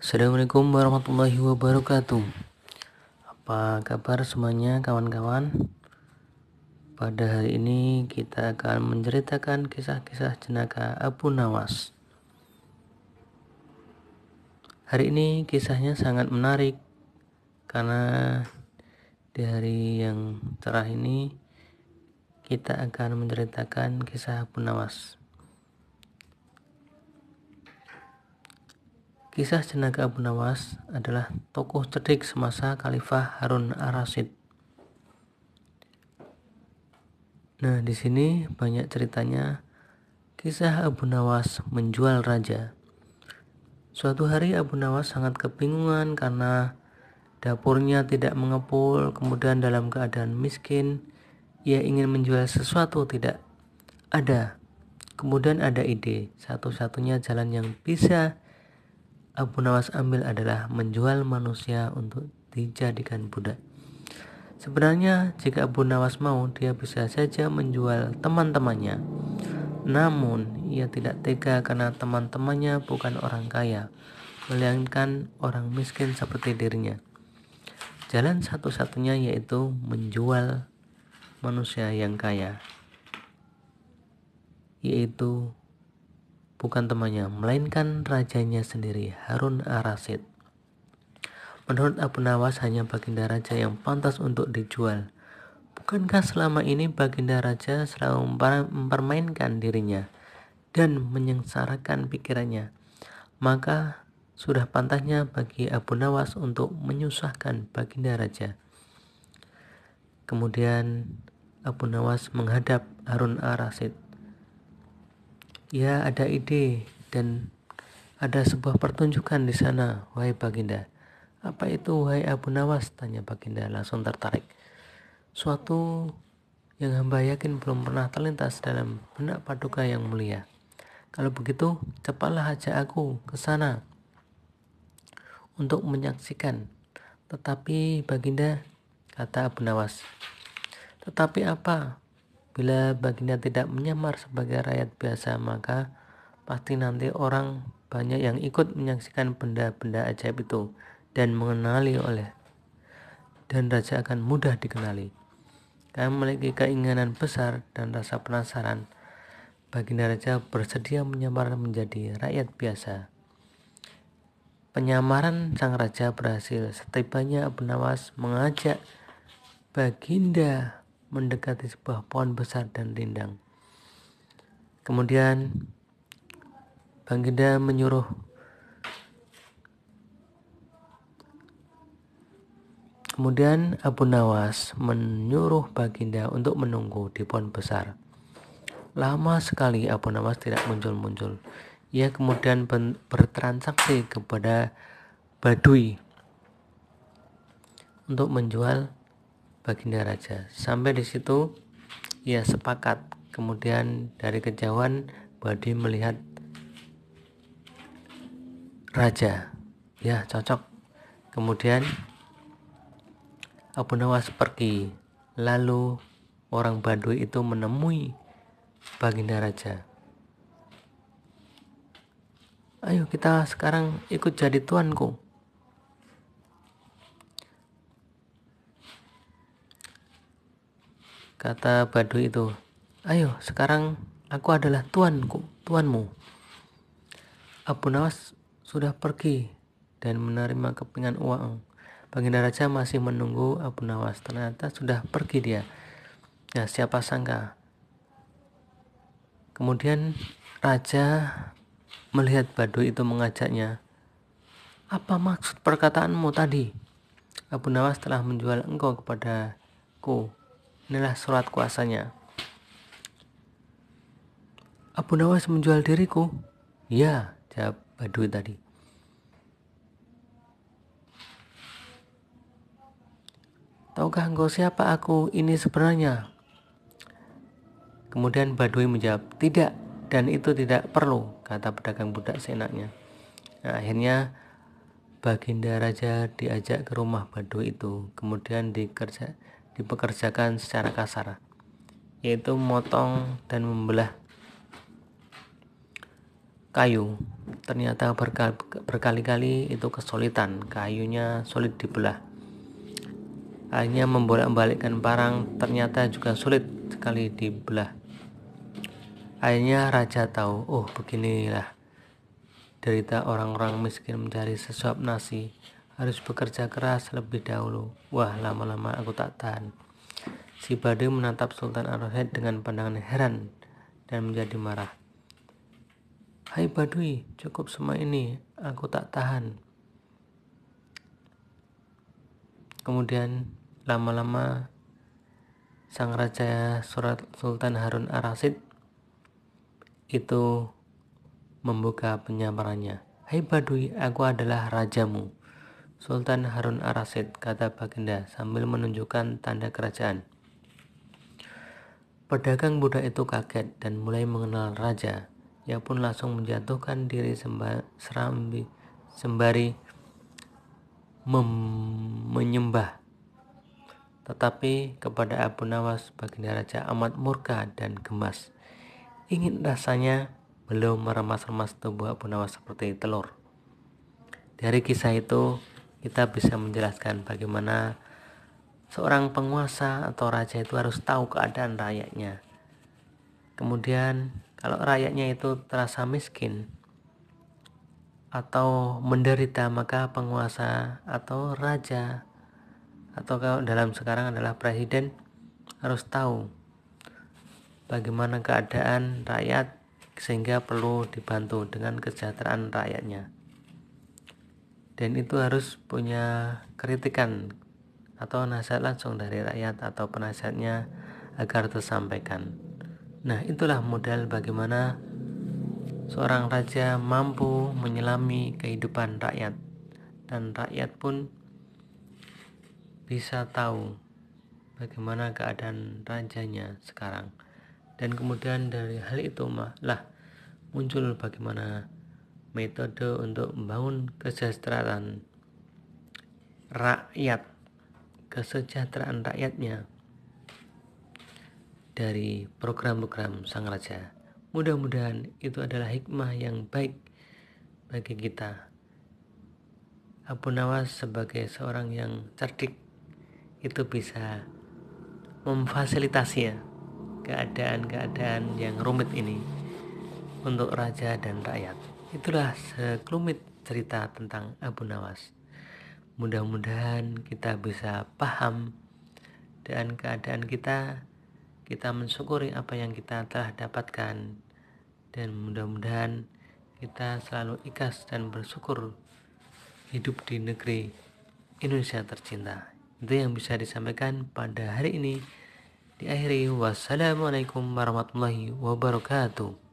Assalamualaikum warahmatullahi wabarakatuh. Apa kabar semuanya kawan-kawan? Pada hari ini kita akan menceritakan kisah-kisah jenaka Abu Nawas. Hari ini kisahnya sangat menarik karena di hari yang cerah ini kita akan menceritakan kisah Abu Nawas. Kisah jenaka Abu Nawas adalah tokoh cerdik semasa Khalifah Harun ar-Rasyid. Nah, di sini banyak ceritanya. Kisah Abu Nawas menjual raja. Suatu hari Abu Nawas sangat kebingungan karena dapurnya tidak mengepul, kemudian dalam keadaan miskin, ia ingin menjual sesuatu tidak ada. Kemudian ada ide, satu-satunya jalan yang bisa Abu Nawas ambil adalah menjual manusia untuk dijadikan budak. Sebenarnya jika Abu Nawas mau, dia bisa saja menjual teman-temannya. Namun ia tidak tega karena teman-temannya bukan orang kaya, melainkan orang miskin seperti dirinya. Jalan satu-satunya yaitu menjual manusia yang kaya, yaitu bukan temannya, melainkan rajanya sendiri, Harun ar-Rasyid. Menurut Abu Nawas, hanya baginda raja yang pantas untuk dijual. Bukankah selama ini baginda raja selalu mempermainkan dirinya dan menyengsarakan pikirannya? Maka sudah pantasnya bagi Abu Nawas untuk menyusahkan baginda raja. Kemudian Abu Nawas menghadap Harun ar-Rasyid. Ya, ada ide dan ada sebuah pertunjukan di sana, wahai baginda. Apa itu, wahai Abu Nawas? Tanya baginda langsung tertarik. Suatu yang hamba yakin belum pernah terlintas dalam benak paduka yang mulia. Kalau begitu, cepatlah ajak aku ke sana untuk menyaksikan. Tetapi baginda, kata Abu Nawas, tetapi apa? Bila baginda tidak menyamar sebagai rakyat biasa, maka pasti nanti orang banyak yang ikut menyaksikan benda-benda ajaib itu dan raja akan mudah dikenali. Kami memiliki keinginan besar dan rasa penasaran. Baginda raja bersedia menyamar menjadi rakyat biasa. Penyamaran sang raja berhasil. Setibanya Abu Nawas mengajak baginda mendekati sebuah pohon besar dan rindang. Kemudian baginda Kemudian Abu Nawas menyuruh baginda untuk menunggu di pohon besar. Lama sekali Abu Nawas tidak muncul-muncul. Ia kemudian bertransaksi kepada Badui untuk menjual baginda raja. Sampai di situ ia sepakat. Kemudian dari kejauhan Badui melihat raja. Ya, cocok. Kemudian Abu Nawas pergi. Lalu orang Badui itu menemui baginda raja. Ayo kita sekarang ikut jadi tuanku. Kata Badui itu, ayo sekarang aku adalah tuanmu. Abu Nawas sudah pergi dan menerima kepingan uang. Baginda raja masih menunggu Abu Nawas. Ternyata sudah pergi dia. Nah, siapa sangka. Kemudian raja melihat Badui itu mengajaknya. Apa maksud perkataanmu tadi? Abu Nawas telah menjual engkau kepadaku. Inilah surat kuasanya. Abu Nawas menjual diriku? Ya, jawab Badui tadi. Tahukah engkau siapa aku ini sebenarnya? Kemudian Badui menjawab, tidak, dan itu tidak perlu, kata pedagang budak seenaknya. Nah, akhirnya baginda raja diajak ke rumah Badui itu, kemudian dipekerjakan secara kasar, yaitu memotong dan membelah kayu ternyata berkali-kali itu kesulitan, kayunya sulit dibelah. Akhirnya membolak-balikkan parang ternyata juga sulit sekali dibelah. Akhirnya raja tahu, oh beginilah derita orang-orang miskin mencari sesuap nasi, harus bekerja keras lebih dahulu. Wah, lama-lama aku tak tahan. Si Badui menatap Sultan Ar-Rasyid dengan pandangan heran dan menjadi marah. Hai Badui, cukup semua ini, aku tak tahan. Kemudian lama-lama sang raja Sultan Harun Ar-Rasyid itu membuka penyamarannya. Hai Badui, aku adalah rajamu, Sultan Harun Ar-Rasyid, kata Baginda sambil menunjukkan tanda kerajaan. Pedagang budak itu kaget dan mulai mengenal raja. Ia pun langsung menjatuhkan diri sembari menyembah. Tetapi kepada Abu Nawas, Baginda Raja amat murka dan gemas. Ingin rasanya belum meremas-remas tubuh Abu Nawas seperti telur. Dari kisah itu kita bisa menjelaskan bagaimana seorang penguasa atau raja itu harus tahu keadaan rakyatnya. Kemudian kalau rakyatnya itu terasa miskin atau menderita, maka penguasa atau raja atau kalau dalam sekarang adalah presiden harus tahu bagaimana keadaan rakyat sehingga perlu dibantu dengan kesejahteraan rakyatnya. Dan itu harus punya kritikan atau nasihat langsung dari rakyat atau penasihatnya agar tersampaikan. Nah, itulah modal bagaimana seorang raja mampu menyelami kehidupan rakyat, dan rakyat pun bisa tahu bagaimana keadaan rajanya sekarang. Dan kemudian dari hal itu lah muncul bagaimana metode untuk membangun kesejahteraan rakyatnya dari program-program sang raja. Mudah-mudahan itu adalah hikmah yang baik bagi kita. Abu Nawas sebagai seorang yang cerdik itu bisa memfasilitasi ya keadaan-keadaan yang rumit ini untuk raja dan rakyat. Itulah sekelumit cerita tentang Abu Nawas. Mudah-mudahan kita bisa paham dengan keadaan kita mensyukuri apa yang kita telah dapatkan, dan mudah-mudahan kita selalu ikhlas dan bersyukur hidup di negeri Indonesia tercinta. Itu yang bisa disampaikan pada hari ini. Diakhiri, wassalamualaikum warahmatullahi wabarakatuh.